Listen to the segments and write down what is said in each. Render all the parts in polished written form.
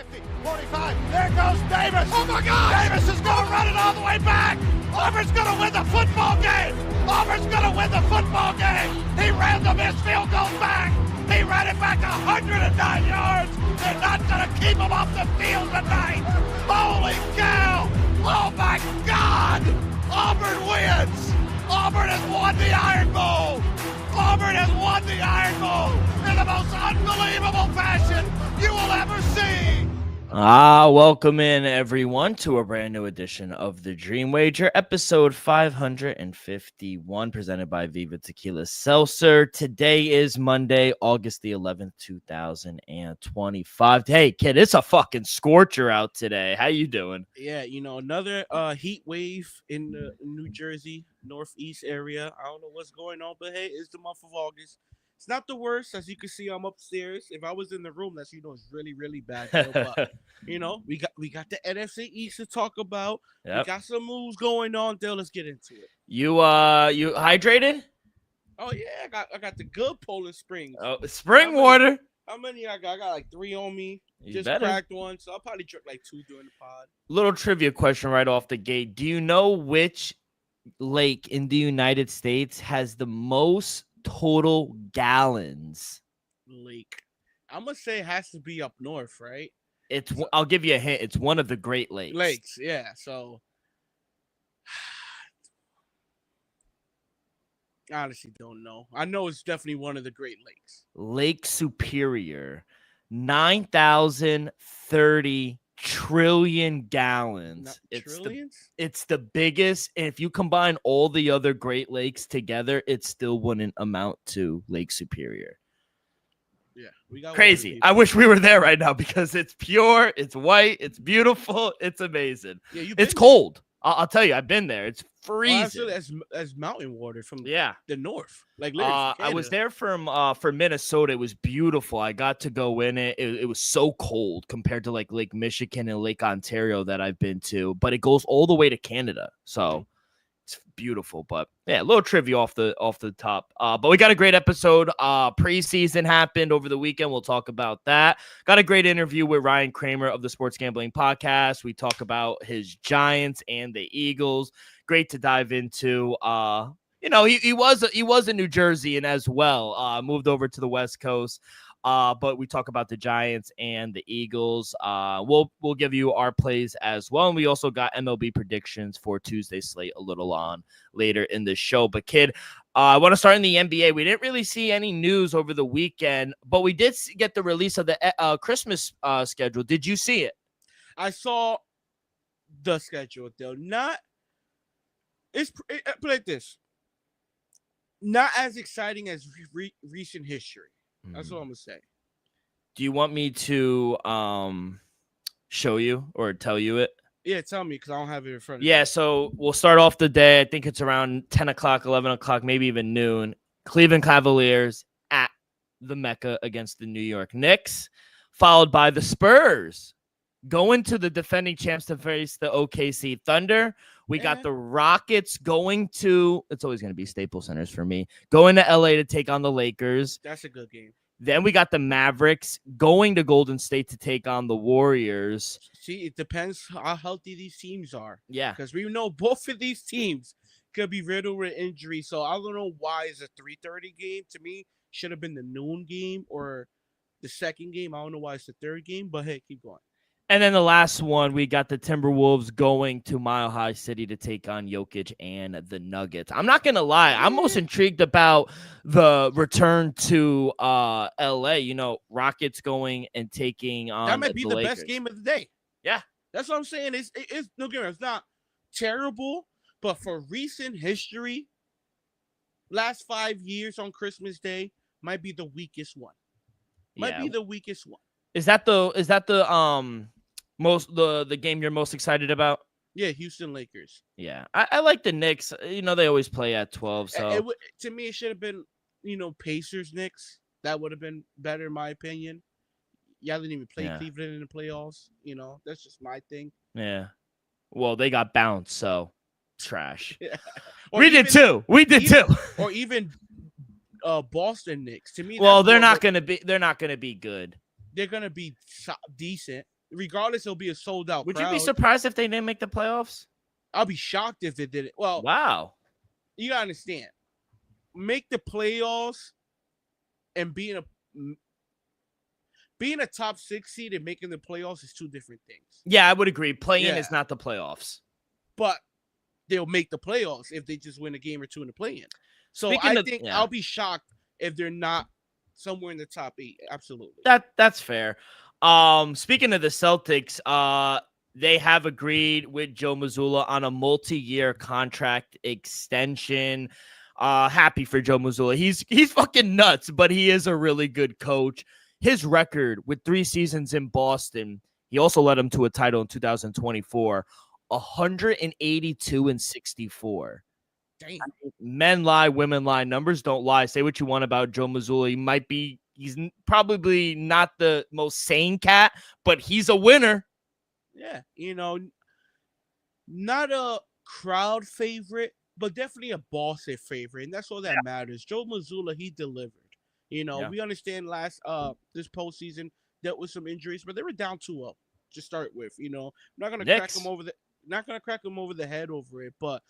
50, 45. There goes Davis. Oh, my God. Davis is going to run it all the way back. Auburn's going to win the football game. Auburn's going to win the football game. He ran the missed field goal back. He ran it back 109 yards. They're not going to keep him off the field tonight. Holy cow. Oh, my God. Auburn wins. Auburn has won the Iron Bowl. Auburn has won the Iron Bowl in the most unbelievable fashion you will ever see. Welcome in everyone to a brand new edition of the Dream Wager, episode 551, presented by Viva Tequila Seltzer. Today is Monday, August the 11th, 2025. Hey, kid, it's a fucking scorcher out today. How you doing? Yeah, another heat wave in the New Jersey northeast area. I don't know what's going on, but hey, it's the month of August. It's not the worst. As you can see, I'm upstairs. If I was in the room, it's really, really bad. But we got the NFC East to talk about. Yep. We got some moves going on. Dale, let's get into it. You hydrated? Oh yeah, I got the good Poland Springs. Oh, spring water. How many I got? I got like 3 on me. You Just better. cracked one, so I'll probably drink like 2 during the pod. Little trivia question right off the gate. Do you know which lake in the United States has the most total gallons? Lake. I'm gonna say it has to be up north, right? I'll give you a hint. It's one of the Great Lakes. Lakes, yeah. So I honestly don't know. I know it's definitely one of the Great Lakes. Lake Superior, 9,030 trillion gallons. Trillions? It's the biggest. And if you combine all the other Great Lakes together, it still wouldn't amount to Lake Superior. Yeah, we got Crazy. I wish we were there right now because it's pure, it's white, it's beautiful, it's amazing. Yeah, it's cold. I'll tell you, I've been there. It's freezing. That's mountain water from the north. Like literally I was there for Minnesota. It was beautiful. I got to go in it. It was so cold compared to like Lake Michigan and Lake Ontario that I've been to, but it goes all the way to Canada. So it's beautiful. But yeah, a little trivia off the top. But we got a great episode. Preseason happened over the weekend. We'll talk about that. Got a great interview with Ryan Kramer of the Sports Gambling Podcast. We talk about his Giants and the Eagles. Great to dive into. He was a New Jerseyan as well. Moved over to the West Coast. But we talk about the Giants and the Eagles. We'll give you our plays as well. And we also got MLB predictions for Tuesday slate a little on later in the show. But kid, I want to start in the NBA. We didn't really see any news over the weekend, but we did get the release of the Christmas schedule. Did you see it? I saw the schedule, though. Put it like this. Not as exciting as recent history. That's what I'm going to say. Do you want me to show you or tell you it? Yeah, tell me because I don't have it in front of me. Yeah, so we'll start off the day. I think it's around 10 o'clock, 11 o'clock, maybe even noon. Cleveland Cavaliers at the Mecca against the New York Knicks, followed by the Spurs going to the defending champs to face the OKC Thunder. We got the Rockets going to, it's always going to be Staples Centers for me, going to LA to take on the Lakers. That's a good game. Then we got the Mavericks going to Golden State to take on the Warriors. See, it depends how healthy these teams are. Yeah. Because we know both of these teams could be riddled with injury. So I don't know why it's a 3:30 game. To me, should have been the noon game or the second game. I don't know why it's the third game, but hey, keep going. And then the last one, we got the Timberwolves going to Mile High City to take on Jokic and the Nuggets. I'm not going to lie. I'm most intrigued about the return to LA. Rockets going and taking on that might be the Lakers. best game of the day. Yeah. That's what I'm saying. It's no game. It's not terrible, but for recent history, last 5 years on Christmas Day might be the weakest one. Might be the weakest one. Is that the the game you're most excited about? Yeah, Houston Lakers. Yeah, I like the Knicks. They always play at 12. So to me, it should have been Pacers Knicks. That would have been better in my opinion. Y'all didn't even play Cleveland in the playoffs. That's just my thing. Yeah. Well, they got bounced, so trash. Yeah. We did too. Or even Boston Knicks. To me, well, they're not gonna be good. They're gonna be decent. regardless, it'll be a sold out Would crowd. you be surprised if they didn't make the playoffs? I'll be shocked if they did it. Well, Wow. you gotta understand, make the playoffs and being a top 6 seed and making the playoffs is two different things. Yeah, I would agree. Play-in Yeah. is not the playoffs. But they'll make the playoffs if they just win a game or two in the play-in. So Speaking I of- think yeah. I'll be shocked if they're not somewhere in the top 8. Absolutely. That's fair. Speaking of the Celtics, they have agreed with Joe Mazzulla on a multi-year contract extension. Happy for Joe Mazzulla. He's fucking nuts, but he is a really good coach. His record with 3 seasons in Boston, he also led him to a title in 2024, 182-64. Damn. Men lie, women lie, numbers don't lie. Say what you want about Joe Mazzulla. He's probably not the most sane cat, but he's a winner. Yeah, not a crowd favorite, but definitely a Boston favorite, and that's all that matters. Joe Mazzulla, he delivered. We understand this postseason dealt with some injuries, but they were down 2-0 to start with. Not gonna crack them over the head over it, but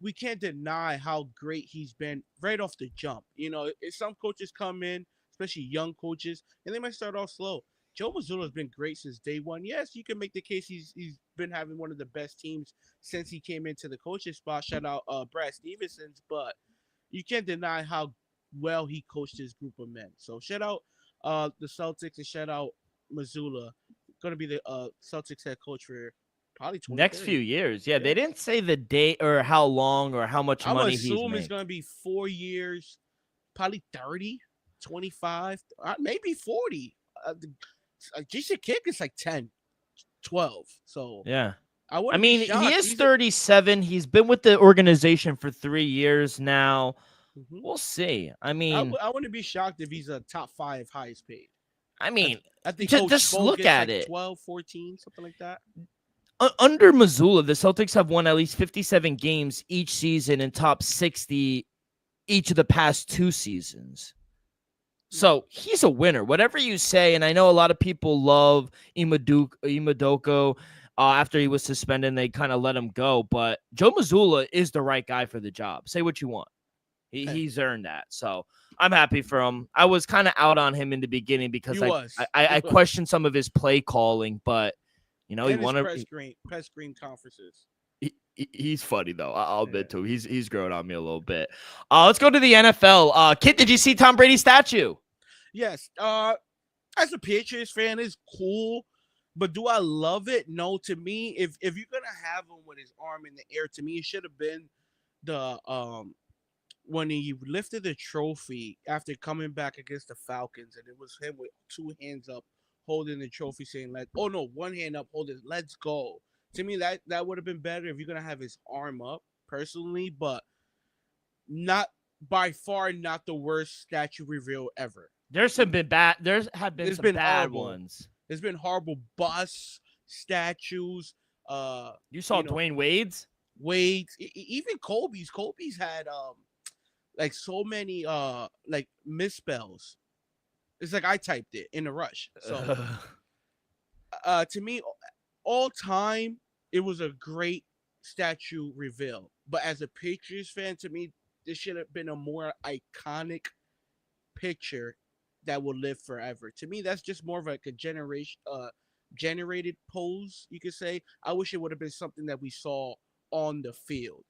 we can't deny how great he's been right off the jump. If some coaches come in, especially young coaches, and they might start off slow. Joe Mazzulla has been great since day one. Yes, you can make the case he's been having one of the best teams since he came into the coaching spot. Shout out Brad Stevenson's, but you can't deny how well he coached his group of men. So shout out the Celtics and shout out Mazzulla. Going to be the Celtics head coach for probably 20 next few years. Yeah, they didn't say the date or how long or how much money he's made. I would assume it's going to be 4 years, probably 30, 25, maybe 40. Jason Kidd is like 10, 12. So yeah. I mean, he is 37. He's been with the organization for 3 years now. Mm-hmm. We'll see. I mean, I wouldn't be shocked if he's a top 5 highest paid. I mean, I think just look at it. 12, 14, something like that. Under Mazzulla, the Celtics have won at least 57 games each season and top 60 each of the past 2 seasons. So he's a winner. Whatever you say, and I know a lot of people love Imadoko. After he was suspended, they kind of let him go. But Joe Mazzulla is the right guy for the job. Say what you want. He's earned that. So I'm happy for him. I was kind of out on him in the beginning because I questioned some of his play calling, but he won press green conferences. He's funny though. I'll admit to him. He's grown on me a little bit. Let's go to the NFL. Kit, did you see Tom Brady's statue? Yes. As a Patriots fan, it's cool, but do I love it? No. To me, if you're gonna have him with his arm in the air, to me it should have been the when he lifted the trophy after coming back against the Falcons, and it was him with 2 hands up holding the trophy, saying one hand up holding, let's go. To me, that would have been better if you're gonna have his arm up, personally, but not by far not the worst statue reveal ever. There's been some bad ones. There's been horrible bust statues. You saw Dwayne Wade's? Even Kobe's. Kobe's had like so many like misspells. It's like I typed it in a rush. So to me, all time, it was a great statue reveal. But as a Patriots fan, to me, this should have been a more iconic picture that will live forever. To me, that's just more of like a generated pose, you could say. I wish it would have been something that we saw on the field.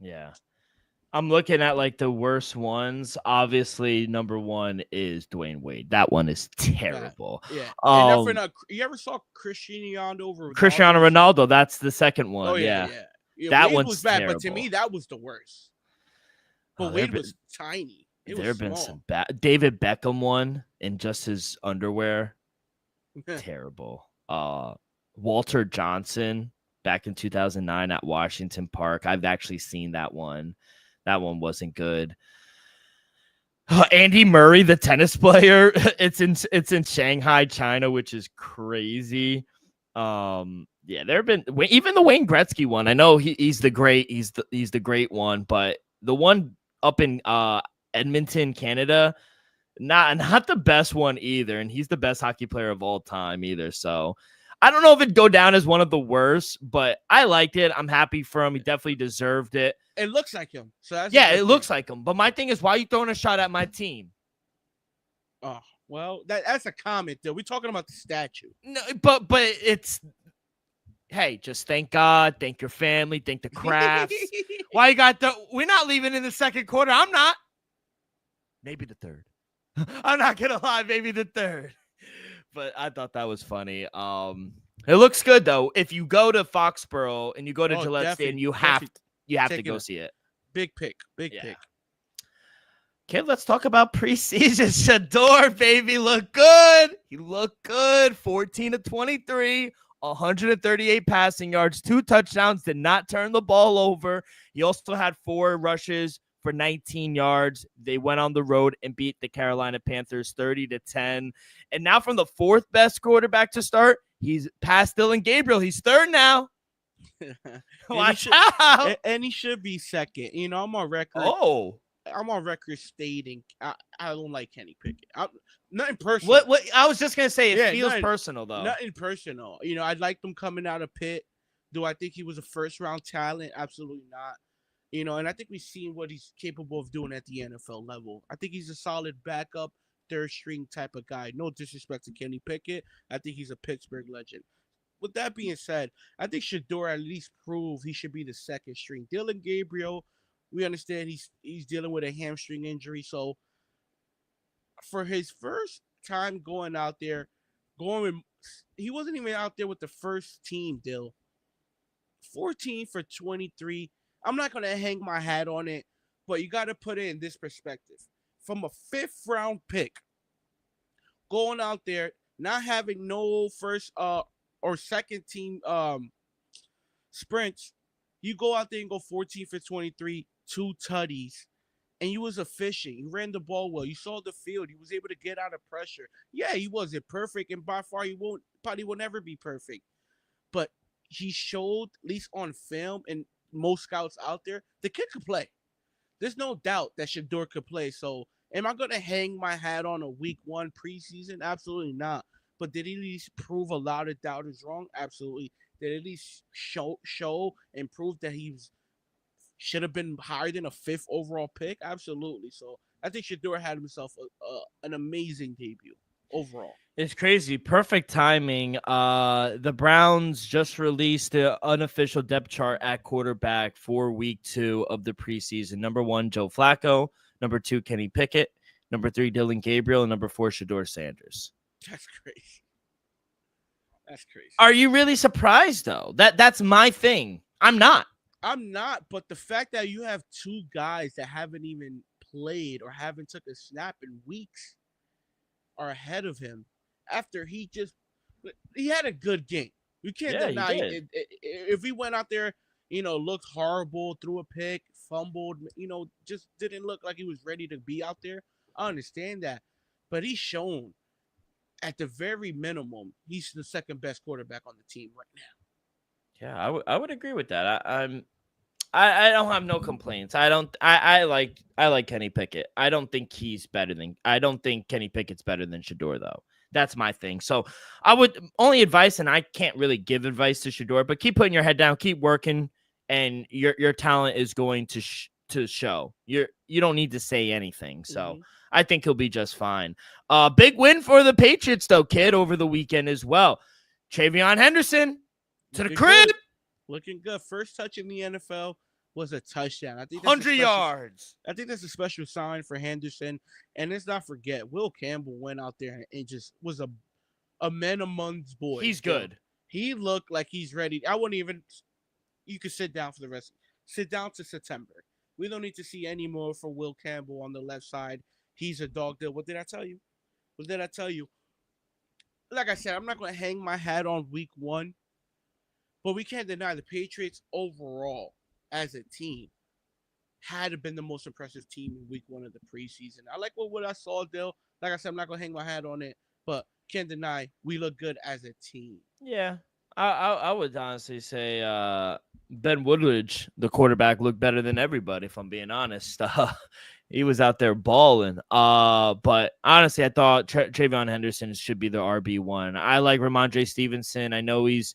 Yeah. I'm looking at like the worst ones. Obviously, number 1 is Dwayne Wade. That one is terrible. Yeah. You ever saw Cristiano Ronaldo? That's the second one. Oh, yeah. That Wade one's was bad, terrible. but to me, that was the worst. But Wade was tiny. There have been some bad. David Beckham one in just his underwear. Terrible. Walter Johnson back in 2009 at Washington Park. I've actually seen that one. That one wasn't good. Andy Murray, the tennis player, it's in Shanghai, China, which is crazy. Yeah, there have been even the Wayne Gretzky one. I know he's the great one, but the one up in Edmonton, Canada, not the best one either, and he's the best hockey player of all time either. So I don't know if it'd go down as one of the worst, but I liked it. I'm happy for him. He definitely deserved it. It looks like him. So that's Yeah, it looks like him. But my thing is, why are you throwing a shot at my team? Oh, well, that's a comment, though. We're talking about the statue. No, but it's, hey, just thank God, thank your family, thank the crafts. Why you got we're not leaving in the second quarter. I'm not. Maybe the third. I'm not gonna lie, maybe the third. But I thought that was funny. It looks good though. If you go to Foxborough and you go to Gillette Stadium, you have to go see it. Big pick. Pick. Okay, let's talk about preseason. Shador, baby, look good. He looked good. 14 of 23, 138 passing yards, 2 touchdowns, did not turn the ball over. He also had 4 rushes for 19 yards. They went on the road and beat the Carolina Panthers 30-10. And now from the 4th best quarterback to start, he's past Dylan Gabriel. He's 3rd now. Watch out. And he should be 2nd. You know, I'm on record. I'm on record stating I don't like Kenny Pickett. Nothing personal. What I was just gonna say, it feels personal though. Nothing personal. You know, I liked him coming out of Pitt. Do I think he was a first-round talent? Absolutely not. You know, and I think we've seen what he's capable of doing at the NFL level. I think he's a solid backup, third-string type of guy. No disrespect to Kenny Pickett. I think he's a Pittsburgh legend. With that being said, I think Shador at least proved he should be the 2nd string. Dylan Gabriel, we understand he's dealing with a hamstring injury. So for his first time going out there, he wasn't even out there with the first team, Dill. 14 for 23. I'm not going to hang my hat on it, but you got to put it in this perspective. From a 5th round pick, going out there, not having no first or second team sprints, you go out there and go 14 for 23, 2 tutties, and you was efficient. You ran the ball well. You saw the field. You was able to get out of pressure. Yeah, he wasn't perfect, and by far he probably will never be perfect. But he showed, at least on film and most scouts out there, the kid could play. There's no doubt that Shador could play. So am I going to hang my hat on a week 1 preseason? Absolutely not. But did he at least prove a lot of doubters wrong? Absolutely. Did he at least show and prove that he should have been higher than a 5th overall pick? Absolutely. So I think Shador had himself an amazing debut overall. It's crazy. Perfect timing. The Browns just released the unofficial depth chart at quarterback for week 2 of the preseason. Number 1, Joe Flacco. Number 2, Kenny Pickett. Number 3, Dylan Gabriel. And number 4, Shador Sanders. That's crazy. That's crazy. Are you really surprised, though? That's my thing. I'm not, but the fact that you have 2 guys that haven't even played or haven't took a snap in weeks are ahead of him after he had a good game. You can't deny it. If he went out there, you know, looked horrible, threw a pick, fumbled, you know, just didn't look like he was ready to be out there, I understand that. But he's shown, at the very minimum, he's the 2nd best quarterback on the team right now. Yeah, I would agree with that. I don't have no complaints. I like Kenny Pickett. I don't think Kenny Pickett's better than Shador though. That's my thing. So I would only advice, and I can't really give advice to Shador, but keep putting your head down, keep working, and your talent is going to show. You don't need to say anything. So I think he'll be just fine. Big win for the Patriots though, kid, over the weekend as well. Travion Henderson to the crib. Looking good. First touch in the NFL was a touchdown. I think 100 yards. I think that's a special sign for Henderson. And let's not forget, Will Campbell went out there and just was a man amongst boys. He's good. He looked like he's ready. I wouldn't even – you could sit down for the rest. Sit down to September. We don't need to see any more for Will Campbell on the left side. He's a dog there. What did I tell you? Like I said, I'm not going to hang my hat on week 1. But we can't deny the Patriots overall as a team had been the most impressive team in week 1 of the preseason. I like what I saw, Dill. Like I said, I'm not going to hang my hat on it, but can't deny we look good as a team. Yeah, I would honestly say Ben Woodridge, the quarterback, looked better than everybody, if I'm being honest. He was out there balling. But honestly, I thought Travion Henderson should be the RB1. I like Ramondre Stevenson. I know he's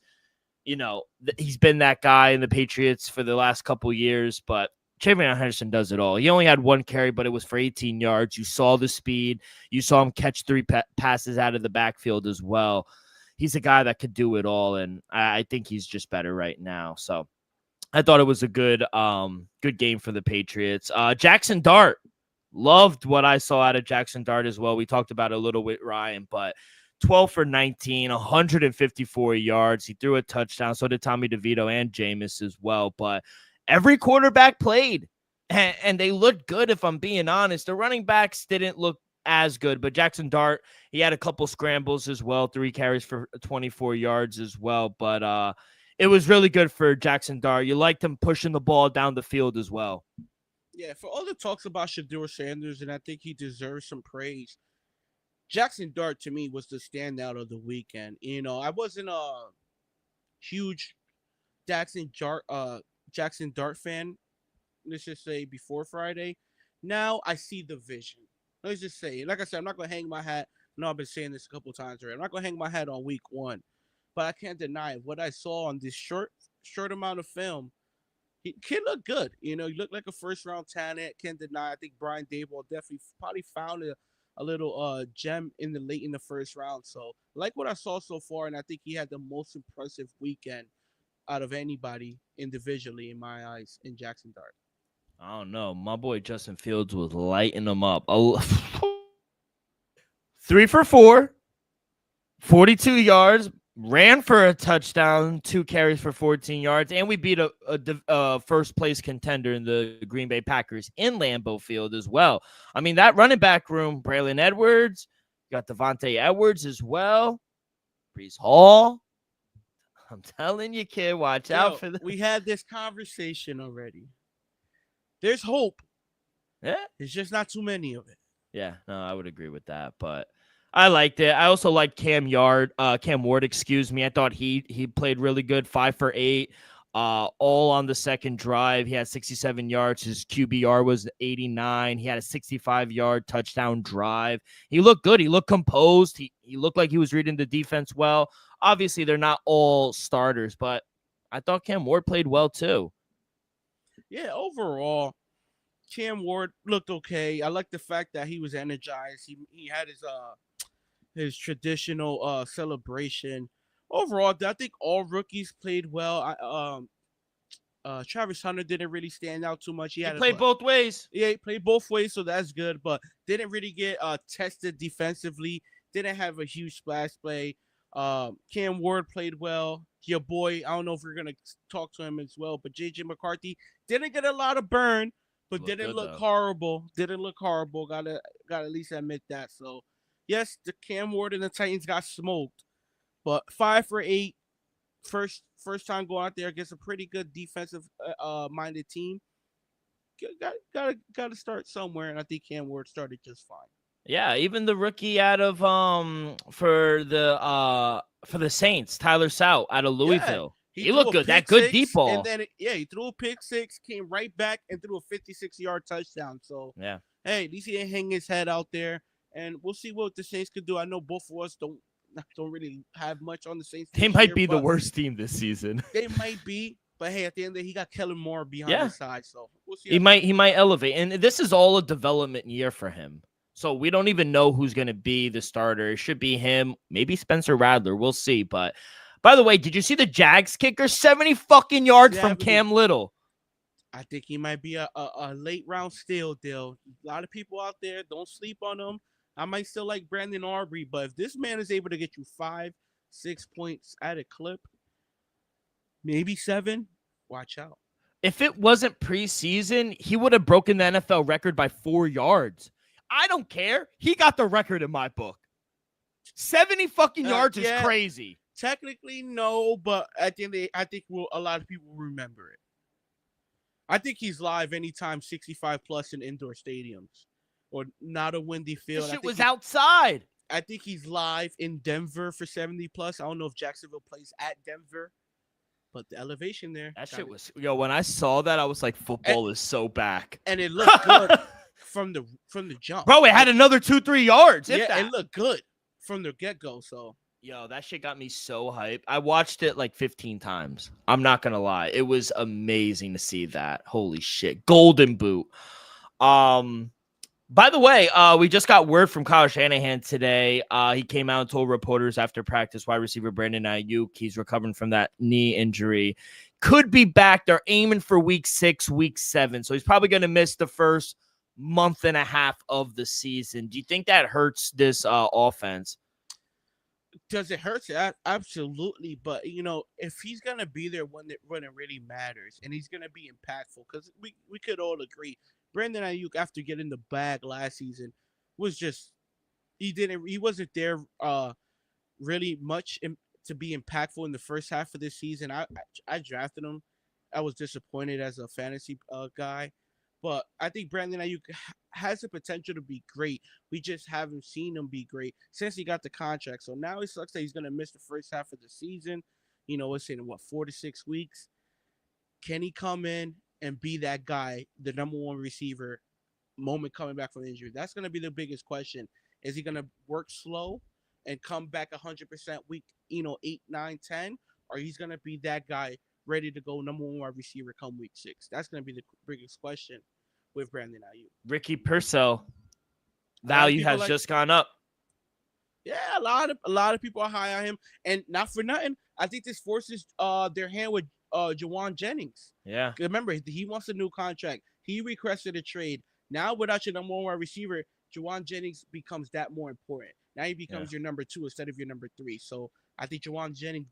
been that guy in the Patriots for the last couple years, but Travion Henderson does it all. He only had one carry, but it was for 18 yards. You saw the speed. You saw him catch 3 passes out of the backfield as well. He's a guy that could do it all, and I think he's just better right now. So I thought it was a good game for the Patriots. Jackson Dart, loved what I saw out of Jackson Dart as well. We talked about it a little with Ryan, but 12 for 19, 154 yards. He threw a touchdown. So did Tommy DeVito and Jameis as well. But every quarterback played, and they looked good, if I'm being honest. The running backs didn't look as good, but Jackson Dart, he had a couple scrambles as well, 3 carries for 24 yards as well. But it was really good for Jackson Dart. You liked him pushing the ball down the field as well. Yeah, for all the talks about Shedeur Sanders, and I think he deserves some praise, Jackson Dart to me was the standout of the weekend. I wasn't a huge Jackson Dart fan, let's just say, before Friday. Now I see the vision. Let's just say, like I said, I'm not gonna hang my hat. No, I've been saying this a couple times already. I'm not gonna hang my hat on week 1, but I can't deny it. What I saw on this short amount of film, he can look good. He looked like a first round talent. Can't deny. I think Brian Daboll definitely probably found a little gem late in the first round. So like what I saw so far, and I think he had the most impressive weekend out of anybody individually in my eyes in Jackson Dart. I don't know. My boy Justin Fields was lighting them up. 3 for 4, 42 yards, ran for a touchdown, 2 carries for 14 yards, and we beat a first-place contender in the Green Bay Packers in Lambeau Field as well. I mean, that running back room, Braylon Edwards, you got Devontae Edwards as well, Breece Hall. I'm telling you, kid, watch out for that. We had this conversation already. There's hope. Yeah. There's just not too many of it. Yeah, no, I would agree with that, but I liked it. I also liked Cam Ward, I thought he played really good, 5 for 8, all on the second drive. He had 67 yards. His QBR was 89. He had a 65-yard touchdown drive. He looked good. He looked composed. He looked like he was reading the defense well. Obviously, they're not all starters, but I thought Cam Ward played well too. Yeah, overall, Cam Ward looked okay. I like the fact that he was energized. He had his traditional celebration. Overall, I think all rookies played well. Travis Hunter didn't really stand out too much. He played both ways. Yeah, he played both ways, so that's good. But didn't really get tested defensively. Didn't have a huge splash play. Cam Ward played well. Your boy, I don't know if we're gonna talk to him as well, but JJ McCarthy didn't get a lot of burn, but didn't look horrible. Didn't look horrible. Gotta at least admit that. So yes, the Cam Ward and the Titans got smoked, but 5 for 8, first time going out there against a pretty good defensive minded team. Got to start somewhere, and I think Cam Ward started just fine. Yeah, even the rookie out of for the Saints, Tyler Sout out of Louisville. Yeah, he looked good. That good deep ball. And then he threw a pick 6, came right back and threw a 56-yard touchdown. So yeah, hey, at least he didn't hang his head out there. And we'll see what the Saints could do. I know both of us don't really have much on the Saints. They might be the worst team this season. They might be. But hey, at the end of the day, he got Kellen Moore behind his side. So we'll see. He might elevate. And this is all a development year for him. So we don't even know who's going to be the starter. It should be him, maybe Spencer Rattler. We'll see. But by the way, did you see the Jags kicker? 70 fucking yards from Cam Little. I think he might be a late round steal deal. A lot of people out there, don't sleep on him. I might still like Brandon Aubrey, but if this man is able to get you 5-6 points at a clip, maybe 7, watch out. If it wasn't preseason, he would have broken the NFL record by 4 yards. I don't care. He got the record in my book. 70 fucking yards is crazy. Technically, no, but at the end of the day, I think a lot of people remember it. I think he's live anytime 65 plus in indoor stadiums or not a windy field. This shit was outside. I think he's live in Denver for 70 plus. I don't know if Jacksonville plays at Denver, but the elevation there. That shit was, when I saw that, I was like, football is so back. And it looked good. from the jump. Bro, it had another 2-3 yards. Yeah, If that. it looked good from the get-go. So Yo, that shit got me so hyped. I watched it like 15 times. I'm not gonna lie. It was amazing to see that. Holy shit. Golden boot. By the way, we just got word from Kyle Shanahan today. He came out and told reporters after practice, wide receiver Brandon Ayuk, he's recovering from that knee injury. Could be back. They're aiming for week 6, week 7. So he's probably going to miss the first month and a half of the season. Do you think that hurts this offense? does it hurt? Absolutely. But, if he's going to be there when it really matters and he's going to be impactful, because we could all agree, Brandon Ayuk, after getting the bag last season, was just he wasn't there really much to be impactful in the first half of this season. I drafted him. I was disappointed as a fantasy guy, but I think Brandon Ayuk has the potential to be great. We just haven't seen him be great since he got the contract. So now it sucks that he's going to miss the first half of the season. It's in 4 to 6 weeks. Can he come in and be that guy, the number one receiver, moment coming back from injury? That's going to be the biggest question. Is he going to work slow and come back 100% week, 8, 9, 10? Or he's going to be that guy ready to go number one wide receiver come week 6? That's going to be the biggest question with Brandon Ayuk. Ricky Purcell value has just gone up. Yeah, a lot of people are high on him, and not for nothing. I think this forces their hand with Juwan Jennings. Yeah. Remember, he wants a new contract. He requested a trade. Now, without your number one wide receiver, Juwan Jennings becomes that more important. Now he becomes your number 2 instead of your number 3. So I think Juwan Jennings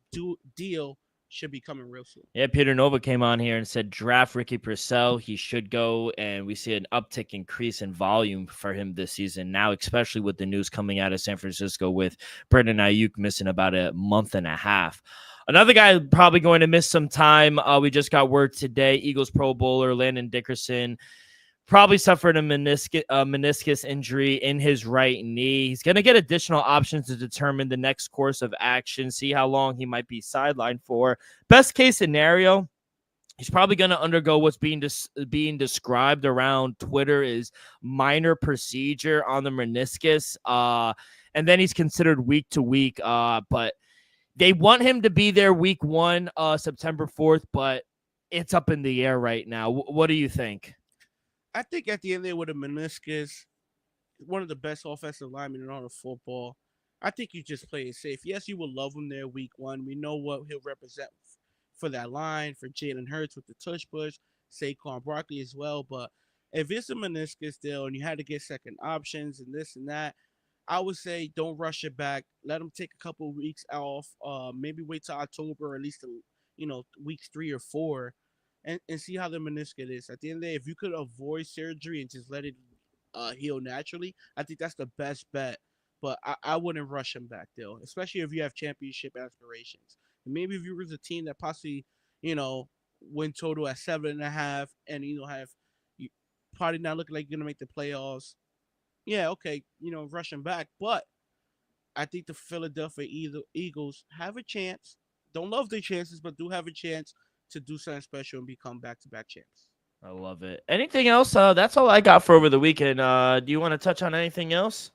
deal should be coming real soon. Yeah, Peter Nova came on here and said draft Ricky Purcell. He should go, and we see an uptick increase in volume for him this season now, especially with the news coming out of San Francisco with Brandon Ayuk missing about a month and a half. Another guy probably going to miss some time. We just got word today, Eagles Pro Bowler Landon Dickerson probably suffered a meniscus injury in his right knee. He's going to get additional options to determine the next course of action, see how long he might be sidelined for. Best case scenario, he's probably going to undergo what's being described around Twitter is minor procedure on the meniscus. And then he's considered week to week. But they want him to be there week 1, September 4th, but it's up in the air right now. What do you think? I think at the end there with a meniscus, one of the best offensive linemen in all of football, I think you just play it safe. Yes, you will love him there week 1. We know what he'll represent for that line, for Jalen Hurts with the tush push, Saquon Barkley as well. But if it's a meniscus deal and you had to get second options and this and that, I would say don't rush it back. Let him take a couple of weeks off. Maybe wait till October or at least weeks 3 or 4. And see how the meniscus is. At the end of the day, if you could avoid surgery and just let it heal naturally, I think that's the best bet. But I wouldn't rush him back, though, especially if you have championship aspirations. And maybe if you was a team that possibly, win total at 7.5 and, have you probably not looking like you're going to make the playoffs. Yeah, okay, rush him back. But I think the Philadelphia Eagles have a chance. Don't love their chances, but do have a chance to do something special and become back-to-back champs. I love it. Anything else? That's all I got for over the weekend. Do you want to touch on anything else?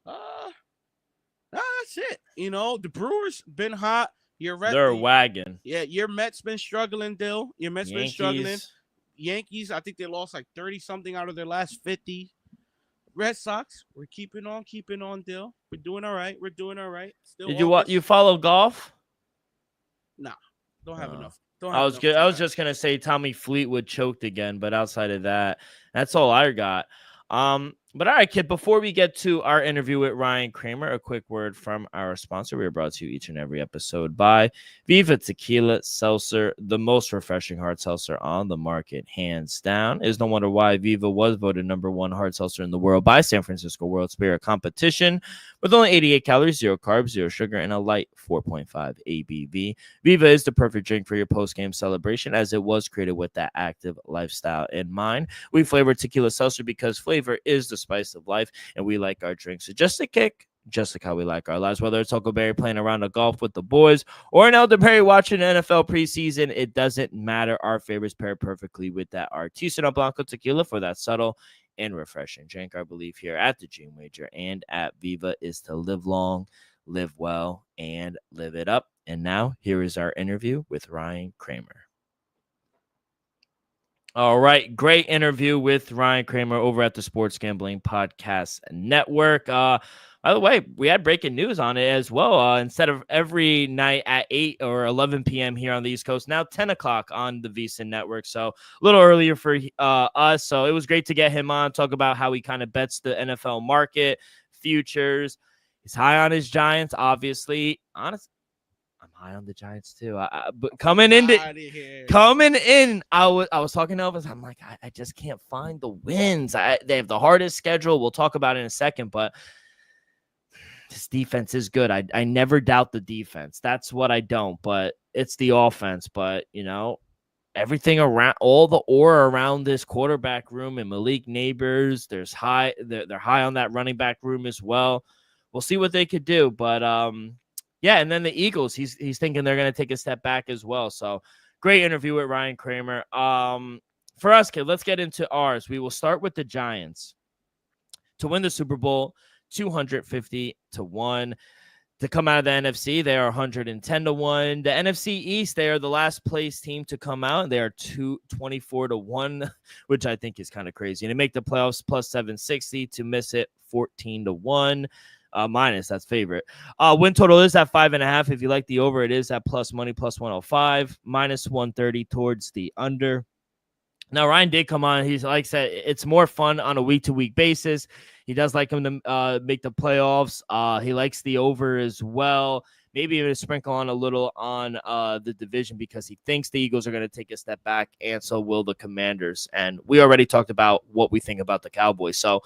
That's it. The Brewers been hot. They're wagging. Yeah, your Mets been struggling, Dill. Your Mets been struggling. Yankees, I think they lost like 30-something out of their last 50. Red Sox, we're keeping on, Dill. We're doing all right. Still Did you follow golf? Nah, don't have enough. I was just gonna say Tommy Fleetwood choked again, but outside of that, that's all I got. But all right, kid, before we get to our interview with Ryan Kramer, a quick word from our sponsor. We are brought to you each and every episode by Viva Tequila Seltzer, the most refreshing hard seltzer on the market, hands down. Is no wonder why Viva was voted #1 hard seltzer in the world by San Francisco World Spirit Competition. With only 88 calories, 0 carbs, 0 sugar, and a light 4.5 ABV. Viva is the perfect drink for your post-game celebration, as it was created with that active lifestyle in mind. We flavor tequila seltzer because flavor is the spice of life, and we like our drinks so just a kick, just like how we like our lives. Whether it's Huckleberry playing around the golf with the boys or an elderberry watching NFL preseason, it doesn't matter. Our favorites pair perfectly with that artisanal blanco tequila for that subtle and refreshing drink, I believe, here at the Dream Wager and at Viva is to live long, live well, and live it up. And now here is our interview with Ryan Kramer. All right, great interview with Ryan Kramer over at the Sports Gambling Podcast Network. By the way, we had breaking news on it as well. Instead of every night at 8 or 11 p.m. here on the East Coast, now 10 o'clock on the VSiN Network. So a little earlier for us. So it was great to get him on, talk about how he kind of bets the NFL market, futures. He's high on his Giants, obviously. Honestly, I'm high on the Giants too. But coming in, I was talking to Elvis. I'm like, I just can't find the wins. They have the hardest schedule. We'll talk about it in a second, but this defense is good. I never doubt the defense. That's what I don't. But it's the offense. But everything around, all the aura around this quarterback room and Malik Neighbors, they're high on that running back room as well. We'll see what they could do, but yeah, and then the Eagles, he's thinking they're going to take a step back as well. So great interview with Ryan Kramer. For us, kid, let's get into ours. We will start with the Giants. To win the Super Bowl, 250 to 1. To come out of the NFC, they are 110 to 1. The NFC East, they are the last place team to come out, and they are 224 to 1, which I think is kind of crazy. And to make the playoffs, plus 760. To miss it, 14 to 1. Minus, that's favorite. Win total is at 5.5. If you like the over, it is at plus money, plus 105, minus 130 towards the under. Now, Ryan did come on. He's like said, it's more fun on a week-to-week basis. He does like him to make the playoffs. He likes the over as well. Maybe even sprinkle on a little on the division because he thinks the Eagles are going to take a step back, and so will the Commanders. And we already talked about what we think about the Cowboys. So,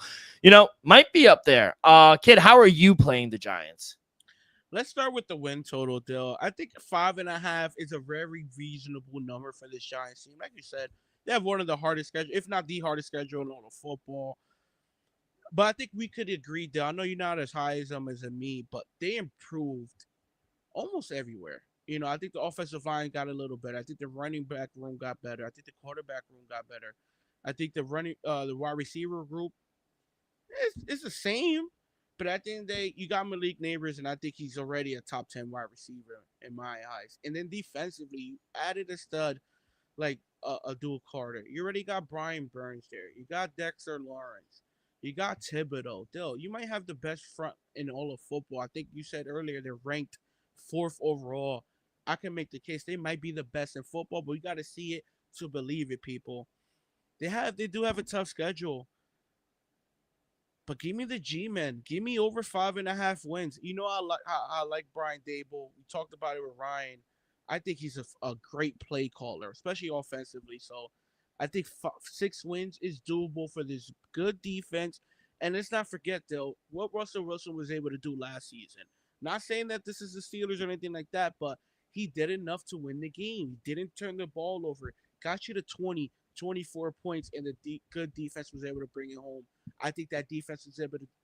might be up there. Kid, how are you playing the Giants? Let's start with the win total, Dill. I think 5.5 is a very reasonable number for this Giants team. Like you said, they have one of the hardest schedules, if not the hardest schedule in all of football. But I think we could agree, Dill. I know you're not as high as them as me, but they improved almost everywhere. I think the offensive line got a little better. I think the running back room got better. I think the quarterback room got better. I think the wide receiver group is the same. But at the end of the day, you got Malik Neighbors, and I think he's already a top 10 wide receiver in my eyes. And then defensively, you added a stud like a dual Carter. You already got Brian Burns there. You got Dexter Lawrence. You got Thibodeau. Dill, you might have the best front in all of football. I think you said earlier they're ranked 4th overall. I can make the case they might be the best in football, but you got to see it to believe it, people. They do have a tough schedule. But give me the G-men. Give me over 5.5 wins. I like Brian Dable. We talked about it with Ryan. I think he's a great play caller, especially offensively. So I think 6 wins is doable for this good defense. And let's not forget, though, what Russell Wilson was able to do last season. Not saying that this is the Steelers or anything like that, but he did enough to win the game. He didn't turn the ball over. Got you to 20, 24 points, and the good defense was able to bring it home. I think that defense is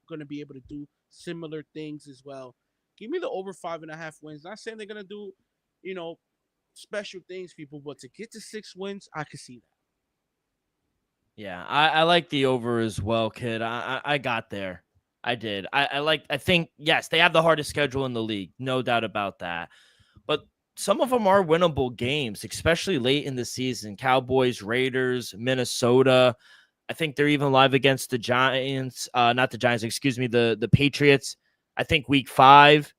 going to be able to do similar things as well. Give me the over 5.5 wins. Not saying they're going to do, special things, people, but to get to 6 wins, I can see that. Yeah, I like the over as well, kid. I got there. I did. I think, yes, they have the hardest schedule in the league. No doubt about that. But some of them are winnable games, especially late in the season. Cowboys, Raiders, Minnesota. I think they're even live against the Giants. Not the Giants, excuse me, the Patriots. I think week 5,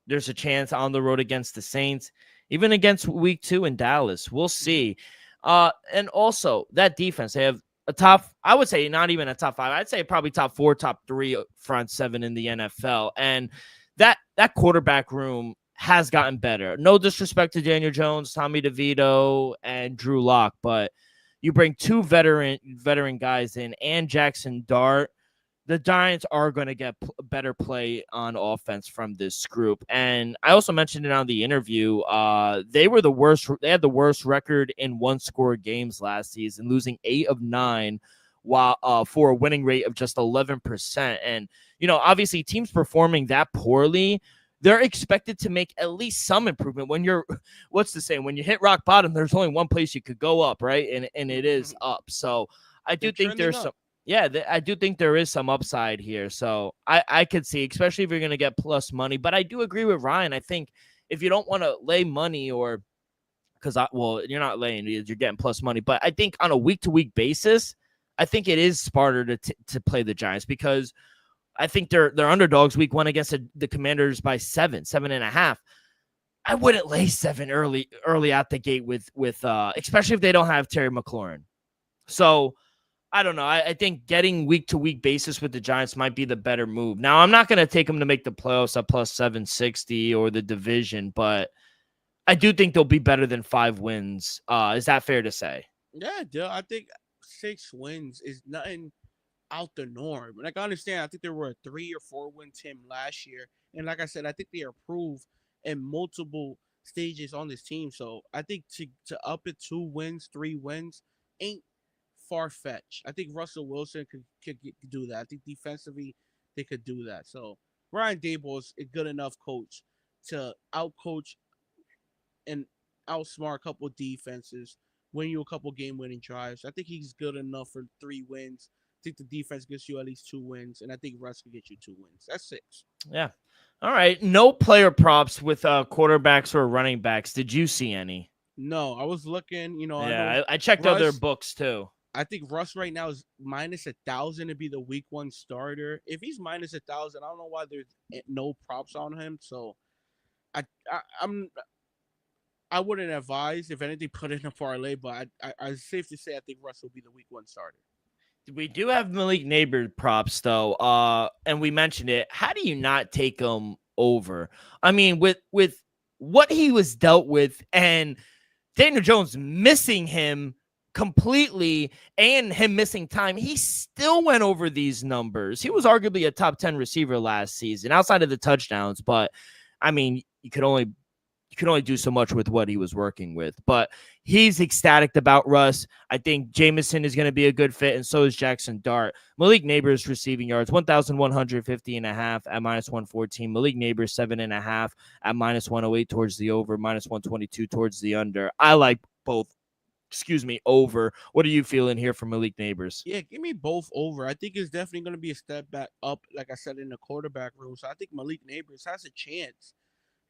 there's a chance on the road against the Saints. Even against week 2 in Dallas. We'll see. And also, that defense, they have a top, I would say not even a top 5. I'd say probably top 4, top 3 front 7 in the NFL. And that quarterback room has gotten better. No disrespect to Daniel Jones, Tommy DeVito, and Drew Lock, but you bring 2 veteran guys in and Jackson Dart. The Giants are going to get better play on offense from this group. And I also mentioned it on the interview. They were the worst. They had the worst record in 1-score games last season, losing 8 of 9 while for a winning rate of just 11%. And, obviously teams performing that poorly, they're expected to make at least some improvement. When you're, what's the saying? When you hit rock bottom, there's only one place you could go up, right? And it is up. So I do think there's some. Yeah, I do think there is some upside here. So I could see, especially if you're going to get plus money. But I do agree with Ryan. I think if you don't want to lay money or well, you're not laying, you're getting plus money. But I think on a week-to-week basis, I think it is smarter to play the Giants because I think they're underdogs week 1 against the Commanders by 7.5. I wouldn't lay 7 early out the gate with especially if they don't have Terry McLaurin. So I don't know. I think getting week-to-week basis with the Giants might be the better move. Now, I'm not going to take them to make the playoffs at plus 760 or the division, but I do think they'll be better than 5 wins. Is that fair to say? Yeah, dude. I think 6 wins is nothing out the norm. Like, I understand. I think there were a 3 or 4 win team last year. And like I said, I think they are proved in multiple stages on this team. So I think to up it 2 wins, 3 wins ain't far-fetched. I think Russell Wilson could do that. I think defensively they could do that. So Brian Daboll is a good enough coach to outcoach and outsmart a couple of defenses, win you a couple game-winning drives. I think he's good enough for 3 wins. I think the defense gets you at least 2 wins, and I think Russ can get you 2 wins. That's 6. Yeah. All right. No player props with quarterbacks or running backs. Did you see any? No, I was looking. Yeah, I checked other books too. I think Russ right now is minus 1,000 to be the week 1 starter. If he's minus 1,000, I don't know why there's no props on him. So I wouldn't advise, if anything, put in a parlay, but it's safe to say I think Russ will be the week 1 starter. We do have Malik Neighbors props though, and we mentioned it. How do you not take him over? I mean, with what he was dealt with and Daniel Jones missing him completely and him missing time, he still went over these numbers. He was arguably a top 10 receiver last season outside of the touchdowns, but I mean, you could only do so much with what he was working with. But he's ecstatic about Russ. I think Jameson is going to be a good fit, and so is Jackson Dart. Malik Neighbors receiving yards, 1,150.5 at minus 114. Malik Neighbors 7.5 at minus 108 towards the over, minus 122 towards the under. I like both. Over. What are you feeling here for Malik Neighbors? Yeah, give me both over. I think it's definitely going to be a step back up, like I said, in the quarterback room. So I think Malik Neighbors has a chance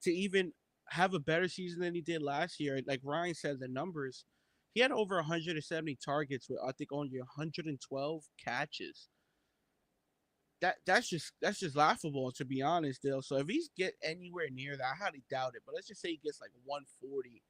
to even have a better season than he did last year. Like Ryan said, the numbers, he had over 170 targets with I think only 112 catches. That's just laughable, to be honest, Dale. So if he's get anywhere near that, I highly doubt it. But let's just say he gets like 140.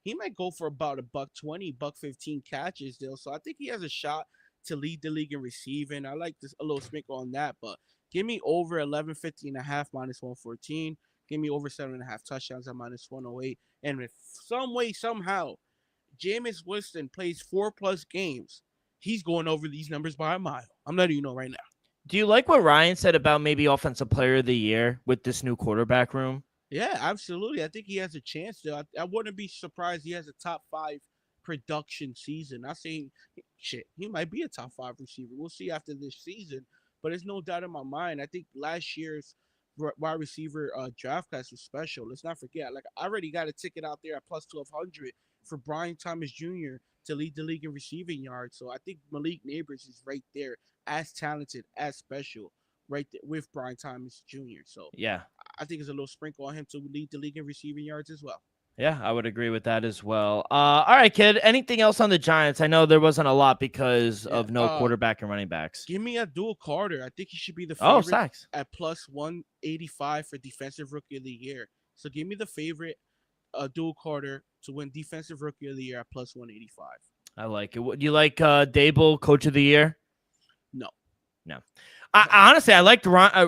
He might go for about $120, $115 catches, Dale. So I think he has a shot to lead the league in receiving. I like this a little sprinkle on that, but give me over 1150.5 minus 114. Give me over 7.5 touchdowns at minus 108. And if some way, somehow, Jameis Winston plays 4+ games, he's going over these numbers by a mile. I'm letting you know right now. Do you like what Ryan said about maybe offensive player of the year with this new quarterback room? Yeah, absolutely. I think he has a chance to. I wouldn't be surprised he has a top 5 production season. Not saying shit, he might be a top 5 receiver. We'll see after this season, but there's no doubt in my mind. I think last year's wide receiver draft class was special. Let's not forget. Like, I already got a ticket out there at plus 1,200 for Brian Thomas Jr. to lead the league in receiving yards. So I think Malik Neighbors is right there, as talented, as special, right there with Brian Thomas Jr. So yeah, I think it's a little sprinkle on him to lead the league in receiving yards as well. Yeah, I would agree with that as well. All right, kid. Anything else on the Giants? I know there wasn't a lot because of no quarterback and running backs. Give me Abdul Carter. I think he should be the favorite at plus 185 for Defensive Rookie of the Year. So give me the favorite, Abdul Carter, to win Defensive Rookie of the Year at plus 185. I like it. Do you like Dable, Coach of the Year? No. Honestly, I liked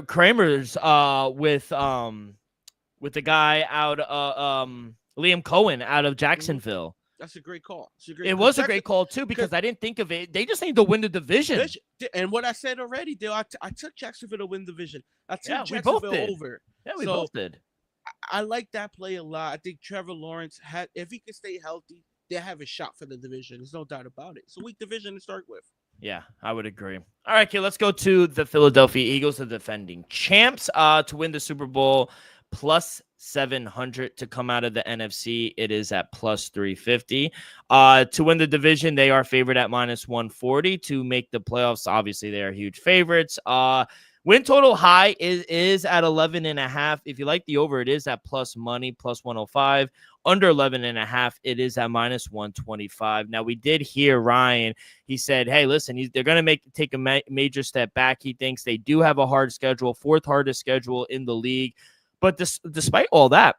Kramer's with the guy out Liam Cohen out of Jacksonville. That's a great call. It was a great call, too, because I didn't think of it. They just need to win the division. And what I said already, Dale, I took Jacksonville to win the division. I took Jacksonville over. Yeah, we both did. I like that play a lot. I think Trevor Lawrence, if he can stay healthy, they have a shot for the division. There's no doubt about it. It's a weak division to start with. Yeah, I would agree. All right, kid, let's go to the Philadelphia Eagles, the defending champs, to win the Super Bowl. Plus 700 to come out of the NFC. It is at plus 350. To win the division, they are favored at minus 140. To make the playoffs, obviously they are huge favorites. Win total high is at 11.5. If you like the over, it is at plus money, plus 105. Under 11.5, it is at minus 125. Now, we did hear Ryan. He said, hey, listen, they're going to take a major step back. He thinks they do have a hard schedule, fourth hardest schedule in the league. But despite all that,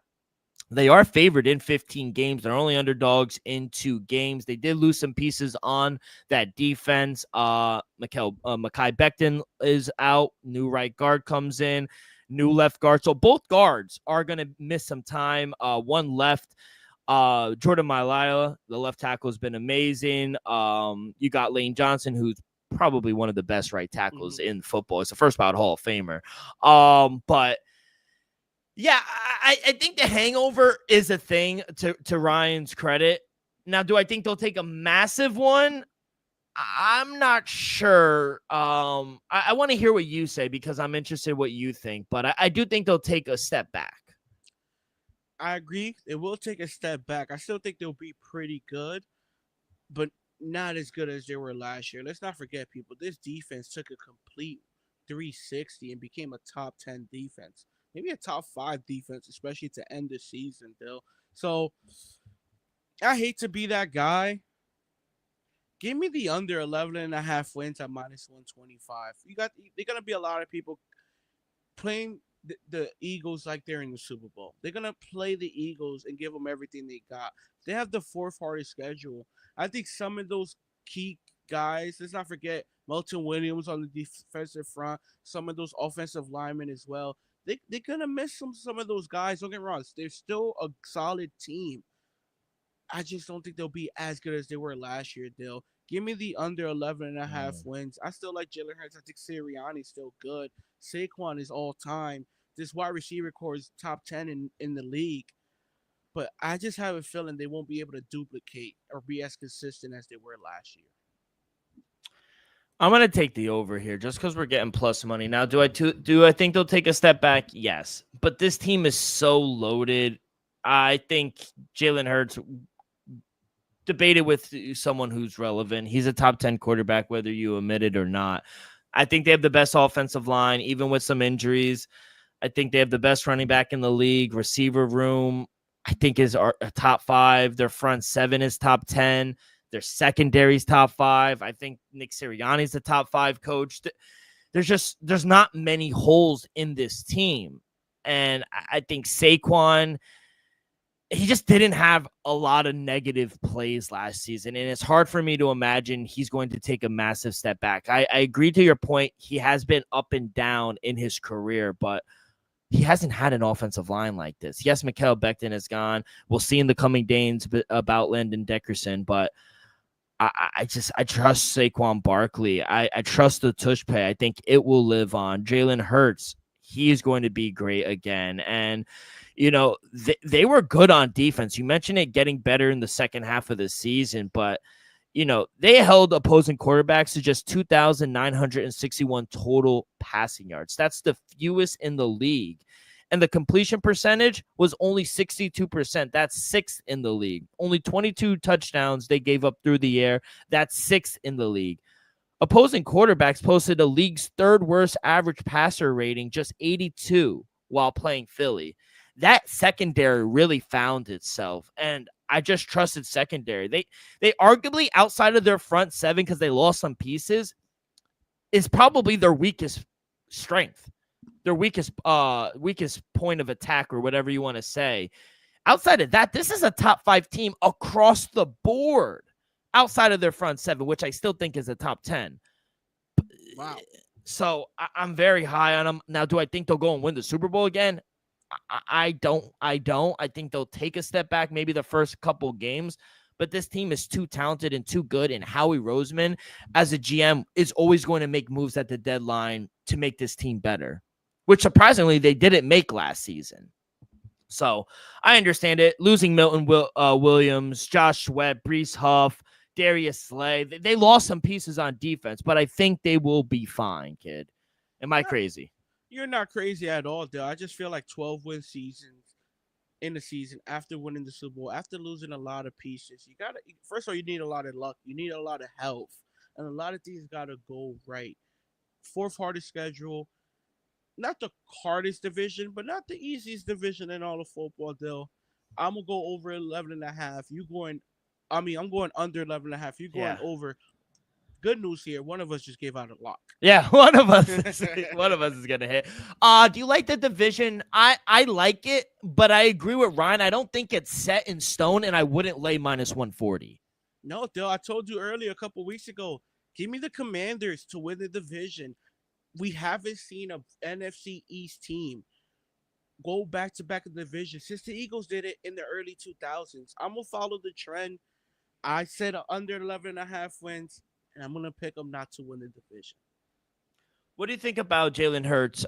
they are favored in 15 games. They're only underdogs in 2 games. They did lose some pieces on that defense. Mekhi Becton is out. New right guard comes in. New left guard. So both guards are going to miss some time. One left. Jordan Mailata, the left tackle, has been amazing. You got Lane Johnson, who's probably one of the best right tackles in football. It's a first ballot Hall of Famer. But yeah, I think the hangover is a thing to Ryan's credit. Now, do I think they'll take a massive one? I'm not sure. I want to hear what you say because I'm interested in what you think, but I do think they'll take a step back. I agree. It will take a step back. I still think they'll be pretty good, but not as good as they were last year. Let's not forget, people, this defense took a complete 360 and became a top 10 defense. Maybe a top 5 defense, especially to end the season, Bill. So I hate to be that guy. Give me the under 11.5 wins at minus 125. They're gonna be a lot of people playing the Eagles like they're in the Super Bowl. They're gonna play the Eagles and give them everything they got. They have the 4th hardest schedule. I think some of those key guys. Let's not forget Melton Williams on the defensive front. Some of those offensive linemen as well. They're going to miss some of those guys. Don't get me wrong. They're still a solid team. I just don't think they'll be as good as they were last year, Dill. Give me the under 11.5 wins. I still like Jalen Hurts. I think Sirianni's still good. Saquon is all time. This wide receiver core is top 10 in the league. But I just have a feeling they won't be able to duplicate or be as consistent as they were last year. I'm going to take the over here just because we're getting plus money. Now, do I think they'll take a step back? Yes. But this team is so loaded. I think Jalen Hurts, debated with someone who's relevant. He's a top 10 quarterback, whether you admit it or not. I think they have the best offensive line, even with some injuries. I think they have the best running back in the league. Receiver room, I think, is a top 5. Their front 7 is top 10. Their secondary's top 5. I think Nick Sirianni's the top 5 coach. There's not many holes in this team. And I think Saquon, he just didn't have a lot of negative plays last season. And it's hard for me to imagine he's going to take a massive step back. I agree to your point. He has been up and down in his career, but he hasn't had an offensive line like this. Yes, Mekhi Becton is gone. We'll see in the coming days about Landon Dickerson, but I trust Saquon Barkley. I trust the tush pay. I think it will live on. Jalen Hurts, he is going to be great again. And, you know, they were good on defense. You mentioned it getting better in the second half of the season, but, you know, they held opposing quarterbacks to just 2,961 total passing yards. That's the fewest in the league. And the completion percentage was only 62%. That's 6th in the league. Only 22 touchdowns they gave up through the air. That's 6th in the league. Opposing quarterbacks posted a league's 3rd worst average passer rating, just 82, while playing Philly. That secondary really found itself, and I just trusted secondary. They arguably, outside of their front 7, because they lost some pieces, is probably their weakest strength. Their weakest point of attack, or whatever you want to say. Outside of that, this is a top 5 team across the board. Outside of their front 7, which I still think is a top 10. Wow. So I'm very high on them. Now, do I think they'll go and win the Super Bowl again? I don't. I think they'll take a step back, maybe the first couple games. But this team is too talented and too good. And Howie Roseman, as a GM, is always going to make moves at the deadline to make this team better, which surprisingly they didn't make last season. So I understand it. Losing Milton Williams, Josh Sweat, Breece Huff, Darius Slay. They lost some pieces on defense, but I think they will be fine, kid. Am I crazy? You're not crazy at all, though. I just feel like 12-win seasons in the season after winning the Super Bowl, after losing a lot of pieces. You gotta first of all, you need a lot of luck, you need a lot of health, and a lot of things gotta go right. Fourth hardest schedule, not the hardest division, but not the easiest division in all of football. Deal. I'm gonna go over 11 and a half. You going? I mean, I'm going under 11 and a half. You going Yeah. over? Good news here. One of us just gave out a lock. Yeah, one of us is gonna hit. Do you like the division? I like it, but I agree with Ryan. I don't think it's set in stone, and I wouldn't lay minus 140. No, Dale, I told you earlier a couple weeks ago. Give me the Commanders to win the division. We haven't seen a NFC East team go back to back in the division since the Eagles did it in the early 2000s. I'm gonna follow the trend. I said under 11 and a half wins, and I'm gonna pick them not to win the division. What do you think about Jalen Hurts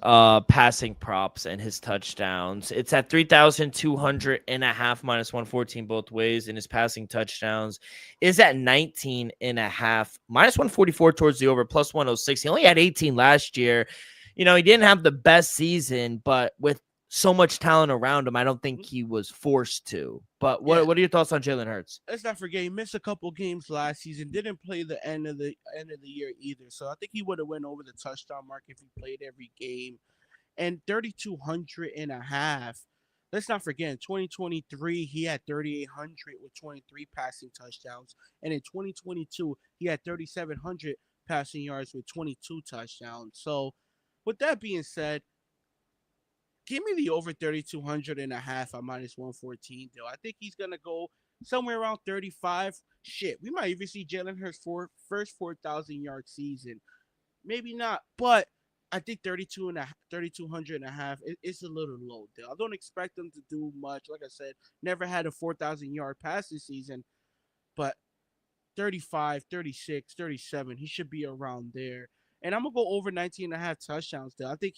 passing props and his touchdowns? It's at 3,200 and a half minus 114 both ways, and his passing touchdowns is at 19 and a half minus 144 towards the over, plus 106. He only had 18 last year. He didn't have the best season, but with so much talent around him, I don't think he was forced to. But what are your thoughts on Jalen Hurts? Let's not forget he missed a couple games last season. Didn't play the end of the year either. So I think he would have went over the touchdown mark if he played every game. And 3,200 and a half. Let's not forget in 2023 he had 3,800 with 23 passing touchdowns, and in 2022 he had 3,700 passing yards with 22 touchdowns. So with that being said, give me the over 3,200 and a half at minus 114, though. I think he's going to go somewhere around 35. Shit, we might even see Jalen Hurts for first 4,000 yard season. Maybe not, but I think 3,200 and a half is a little low, though. I don't expect them to do much. Like I said, never had a 4,000 yard passing season, but 35, 36, 37, he should be around there. And I'm going to go over 19 and a half touchdowns, though. I think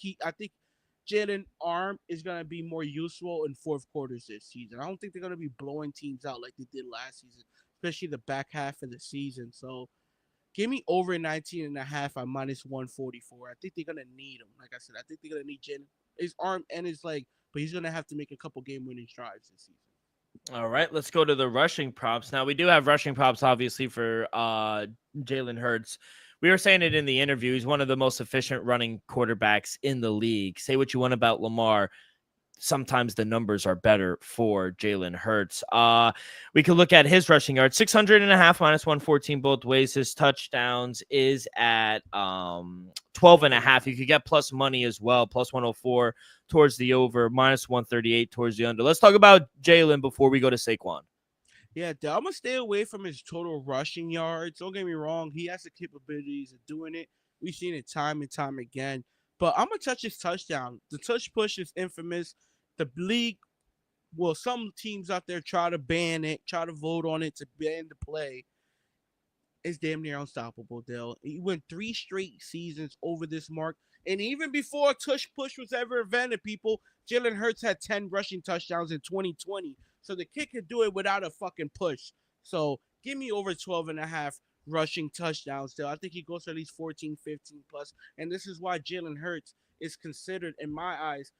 Jalen arm is going to be more useful in fourth quarters this season. I don't think they're going to be blowing teams out like they did last season, especially the back half of the season. So give me over 19 and a half at minus 144. I think they're going to need him. Like I said, I think they're going to need Jalen, his arm and his leg, but he's going to have to make a couple game-winning drives this season. All right, let's go to the rushing props. Now, we do have rushing props, obviously, for Jalen Hurts. We were saying it in the interview. He's one of the most efficient running quarterbacks in the league. Say what you want about Lamar. Sometimes the numbers are better for Jalen Hurts. We could look at his rushing yards, 600 and a half minus 114 both ways. His touchdowns is at 12 and a half. You could get plus money as well, plus 104 towards the over, minus 138 towards the under. Let's talk about Jalen before we go to Saquon. Yeah, I'm going to stay away from his total rushing yards. Don't get me wrong. He has the capabilities of doing it. We've seen it time and time again. But I'm going to touch his touchdown. The touch push is infamous. The league, well, some teams out there try to ban it, try to vote on it to ban the play. It's damn near unstoppable, Dale. He went 3 straight seasons over this mark. And even before tush push was ever invented, people, Jalen Hurts had 10 rushing touchdowns in 2020. So the kid could do it without a fucking push. So give me over 12 and a half rushing touchdowns, Dale. I think he goes to at least 14, 15 plus. And this is why Jalen Hurts is considered, in my eyes,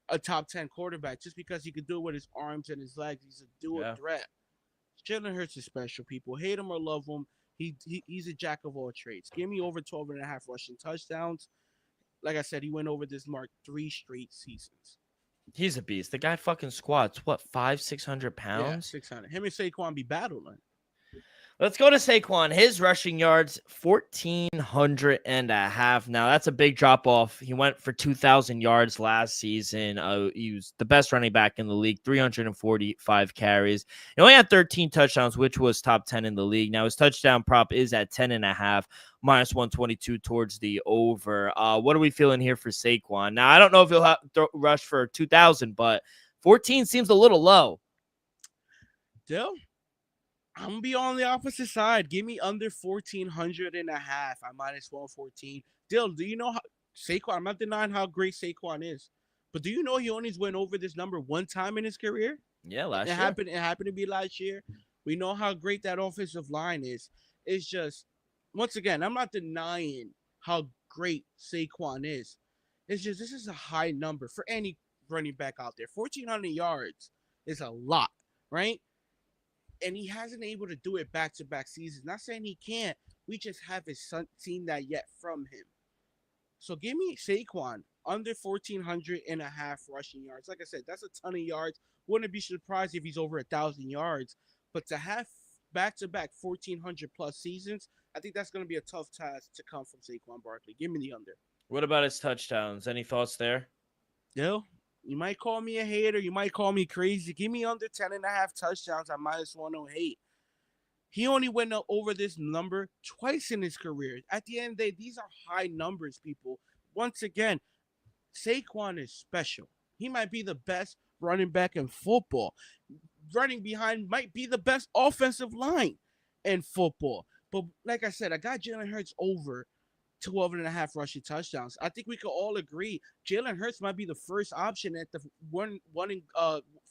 a top 10 quarterback, just because he could do it with his arms and his legs. He's a dual threat. Jalen Hurts is special, people. Hate him or love him. He's a jack of all trades. Give me over 12 and a half rushing touchdowns. Like I said, he went over this mark 3 straight seasons. He's a beast. The guy fucking squats, what, 500-600 pounds? Yeah, 600. Him and Saquon be battling. Let's go to Saquon. His rushing yards, 1,400 and a half. Now, that's a big drop off. He went for 2,000 yards last season. He was the best running back in the league, 345 carries. He only had 13 touchdowns, which was top 10 in the league. Now, his touchdown prop is at 10 and a half, minus 122 towards the over. What are we feeling here for Saquon? Now, I don't know if he'll have to rush for 2,000, but 14 seems a little low. Dill? I'm going to be on the opposite side. Give me under 1,400 and a half at minus 114. Dill, do you know how Saquon, I'm not denying how great Saquon is, but do you know he only went over this number one time in his career? Yeah, last year. It happened to be last year. We know how great that offensive line is. It's just, once again, I'm not denying how great Saquon is. It's just, this is a high number for any running back out there. 1,400 yards is a lot, right? And he hasn't able to do it back-to-back seasons. Not saying he can't. We just haven't seen that yet from him. So give me Saquon under 1,400 and a half rushing yards. Like I said, that's a ton of yards. Wouldn't be surprised if he's over 1,000 yards. But to have back-to-back 1,400 plus seasons, I think that's going to be a tough task to come from Saquon Barkley. Give me the under. What about his touchdowns? Any thoughts there? Yo, you might call me a hater. You might call me crazy. Give me under 10 and a half touchdowns at minus 108. He only went over this number twice in his career. At the end of the day, these are high numbers, people. Once again, Saquon is special. He might be the best running back in football. Running behind might be the best offensive line in football. But like I said, I got Jalen Hurts over 12 and a half rushing touchdowns. I think we could all agree Jalen Hurts might be the first option at the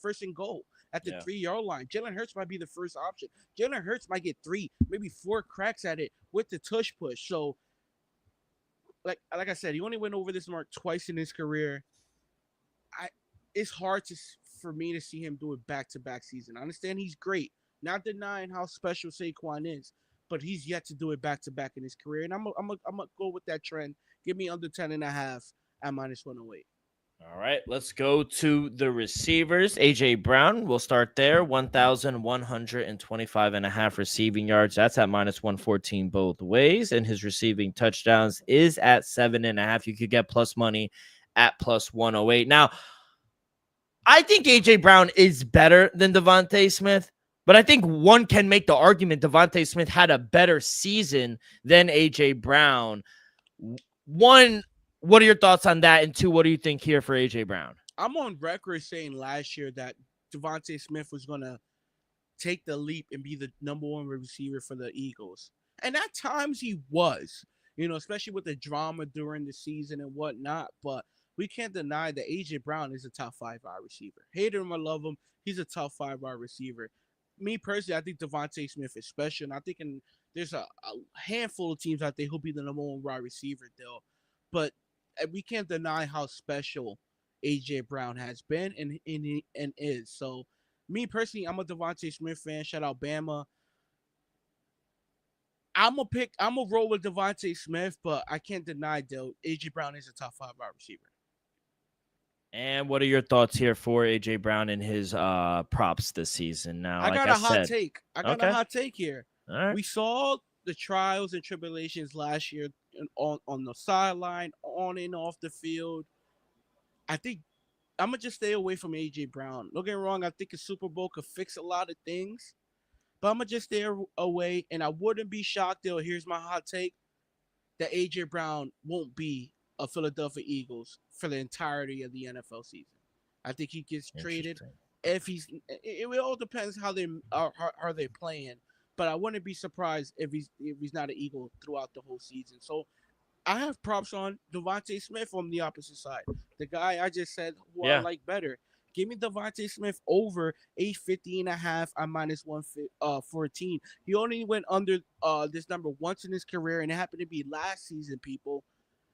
first and goal at the 3-yard line. Jalen Hurts might be the first option. Jalen Hurts might get 3, maybe 4 cracks at it with the tush push. So, like I said, he only went over this mark twice in his career. It's hard for me to see him do it back-to-back season. I understand he's great. Not denying how special Saquon is, but he's yet to do it back-to-back in his career. And I'm going to go with that trend. Give me under 10 and a half at minus 108. All right, let's go to the receivers. A.J. Brown, we'll start there. 1,125 and a half receiving yards. That's at minus 114 both ways. And his receiving touchdowns is at 7.5. You could get plus money at plus 108. Now, I think A.J. Brown is better than Devontae Smith, but I think one can make the argument Devontae Smith had a better season than A.J. Brown. One, what are your thoughts on that? And 2, what do you think here for A.J. Brown? I'm on record saying last year that Devontae Smith was going to take the leap and be the number 1 receiver for the Eagles. And at times he was, especially with the drama during the season and whatnot. But we can't deny that A.J. Brown is a top 5 wide receiver. Hate him or love him, he's a top 5 wide receiver. Me personally, I think Devontae Smith is special. And I think there's a handful of teams out there who'll be the number 1 wide receiver, though. But we can't deny how special A.J. Brown has been and is. So, me personally, I'm a Devontae Smith fan. Shout out Bama. I'm gonna roll with Devontae Smith, but I can't deny though A.J. Brown is a top 5 wide receiver. And what are your thoughts here for A.J. Brown and his props this season? Now, I got a hot take. I got a hot take here. All right. We saw the trials and tribulations last year on the sideline, on and off the field. I think I'm going to just stay away from A.J. Brown. Don't get me wrong. I think a Super Bowl could fix a lot of things. But I'm going to just stay away. And I wouldn't be shocked, though, here's my hot take, that A.J. Brown won't be a Philadelphia Eagles for the entirety of the NFL season. I think he gets traded. If it all depends how they are they playing. But I wouldn't be surprised if he's not an Eagle throughout the whole season. So I have props on Devontae Smith on the opposite side. The guy I just said who I like better. Give me Devontae Smith over 850.5 at minus 114. He only went under this number once in his career, and it happened to be last season, people.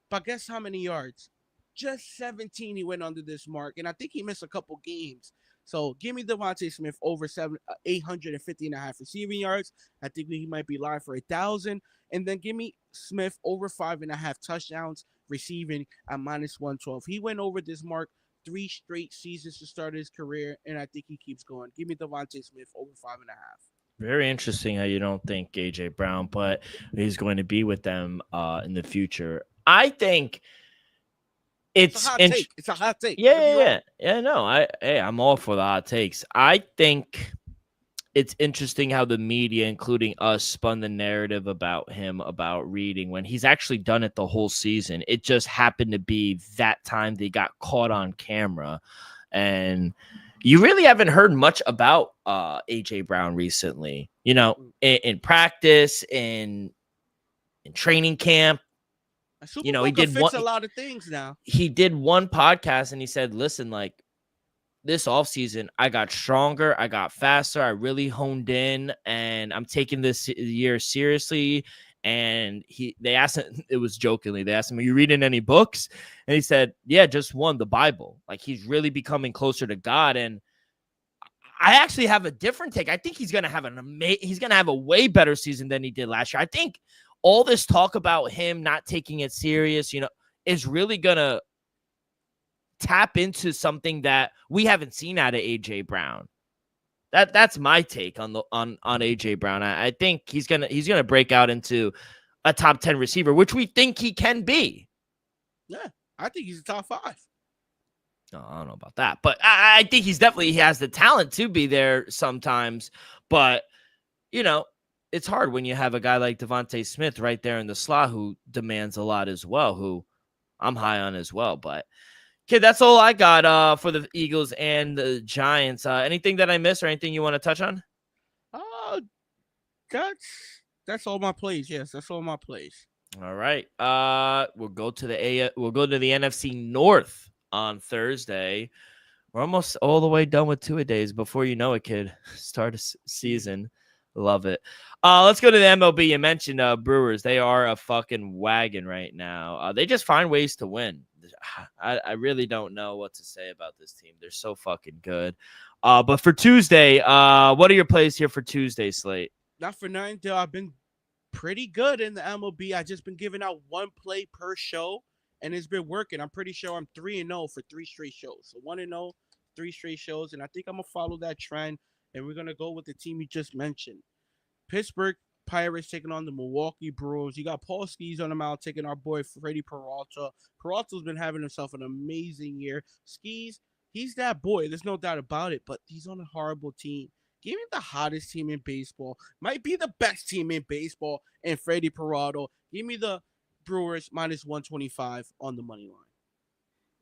But guess how many yards? Just 17 he went under this mark, and I think he missed a couple games. So give me Devontae Smith over 850.5 receiving yards. I think he might be live for 1,000. And then give me Smith over 5.5 touchdowns receiving at minus 112. He went over this mark 3 straight seasons to start his career, and I think he keeps going. Give me Devontae Smith over 5.5. Very interesting how you don't think A.J. Brown, but he's going to be with them in the future. I think it's a hot take. Yeah. No, I'm all for the hot takes. I think it's interesting how the media, including us, spun the narrative about him, about reading, when he's actually done it the whole season. It just happened to be that time they got caught on camera. And you really haven't heard much about A.J. Brown recently. In practice, in training camp. He did fix a lot of things now. He did one podcast and he said, listen, like, this offseason, I got stronger, I got faster, I really honed in, and I'm taking this year seriously, And they asked him, it was jokingly, they asked him, "Are you reading any books?" And he said, "Yeah, just one, the Bible." Like, he's really becoming closer to God. And I actually have a different take. I think he's gonna have he's gonna have a way better season than he did last year. I think all this talk about him not taking it serious, is really gonna tap into something that we haven't seen out of AJ Brown. That's my take on AJ Brown. I think he's gonna break out into a top 10 receiver, which we think he can be. Yeah, I think he's a top 5. No, I don't know about that, but I think he has the talent to be there sometimes. But it's hard when you have a guy like Devontae Smith right there in the slot who demands a lot as well, who I'm high on as well. But kid, that's all I got for the Eagles and the Giants. Anything that I missed or anything you want to touch on? That's all my plays. Yes, that's all my plays. All right. We'll go to the NFC North on Thursday. We're almost all the way done with 2-a-days. Before you know it, kid, start a season. Love it. Let's go to the MLB. You mentioned Brewers. They are a fucking wagon right now. They just find ways to win. I really don't know what to say about this team. They're so fucking good. But for Tuesday, what are your plays here for Tuesday, Slate? Not for nothing, though. I've been pretty good in the MLB. I just been giving out one play per show, and it's been working. I'm pretty sure I'm 3-0 for 3 straight shows. So 1-0, 3 straight shows, and I think I'm gonna follow that trend. And we're gonna go with the team you just mentioned. Pittsburgh Pirates taking on the Milwaukee Brewers. You got Paul Skeens on the mound taking our boy Freddie Peralta. Peralta's been having himself an amazing year. Skeens, he's that boy. There's no doubt about it. But he's on a horrible team. Give me the hottest team in baseball. Might be the best team in baseball. And Freddie Peralta. Give me the Brewers minus 125 on the money line.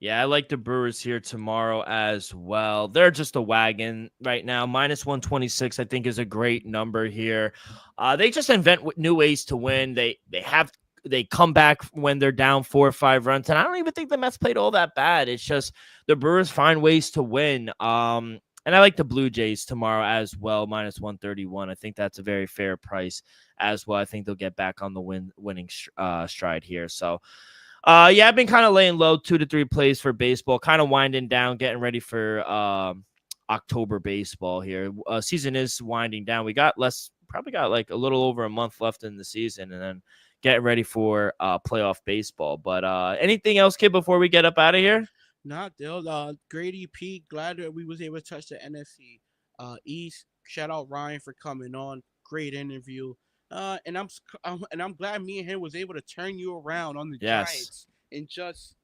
Yeah, I like the Brewers here tomorrow as well. They're just a wagon right now. Minus 126, I think, is a great number here. They just invent new ways to win. They come back when they're down 4 or 5 runs, and I don't even think the Mets played all that bad. It's just the Brewers find ways to win. And I like the Blue Jays tomorrow as well, minus 131. I think that's a very fair price as well. I think they'll get back on the winning stride here. So, yeah, I've been kind of laying low 2 to 3 plays for baseball, kind of winding down, getting ready for October baseball here. Season is winding down. We probably got like a little over a month left in the season, and then getting ready for playoff baseball. But anything else, kid, before we get up out of here? Not Dale. Grady P. Glad that we was able to touch the NFC East. Shout out Ryan for coming on. Great interview. And I'm glad me and him was able to turn you around on the Giants in just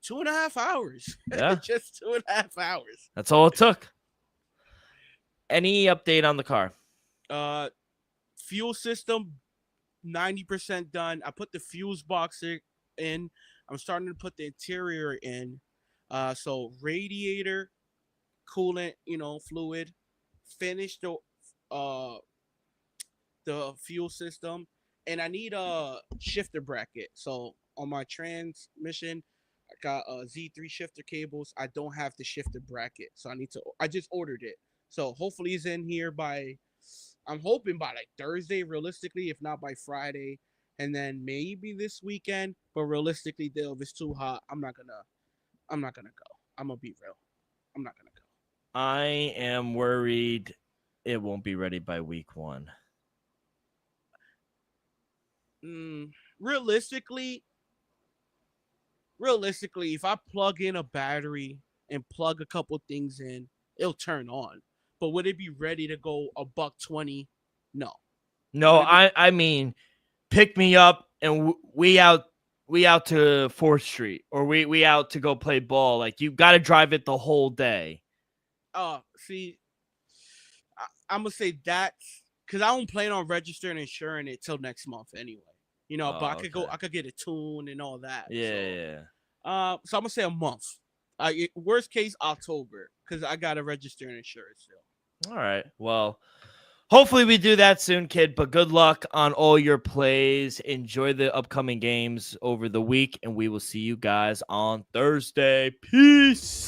2.5 hours. Yeah, just 2.5 hours. That's all it took. Any update on the car? Fuel system 90% done. I put the fuse box in. I'm starting to put the interior in. So radiator, coolant, fluid. Finish the fuel system, and I need a shifter bracket. So on my transmission, I got Z3 shifter cables. I don't have the shifter bracket, so I just ordered it. So hopefully it's in here I'm hoping by like Thursday, realistically, if not by Friday, and then maybe this weekend. But realistically, Dale, if it's too hot, I'm not gonna go. I'm gonna be real. I'm not gonna go. I am worried it won't be ready by week 1. Realistically, if I plug in a battery and plug a couple things in, it'll turn on. But would it be ready to go $120? No. I mean, pick me up and we out to 4th Street, or we out to go play ball. Like, you got to drive it the whole day. See, I'm gonna say that's because I don't plan on registering and insuring it till next month anyway. But I could get a tune and all that. Yeah. So I'm gonna say a month. Worst case, October, because I gotta register and insure it still. All right. Well, hopefully we do that soon, kid. But good luck on all your plays. Enjoy the upcoming games over the week, and we will see you guys on Thursday. Peace.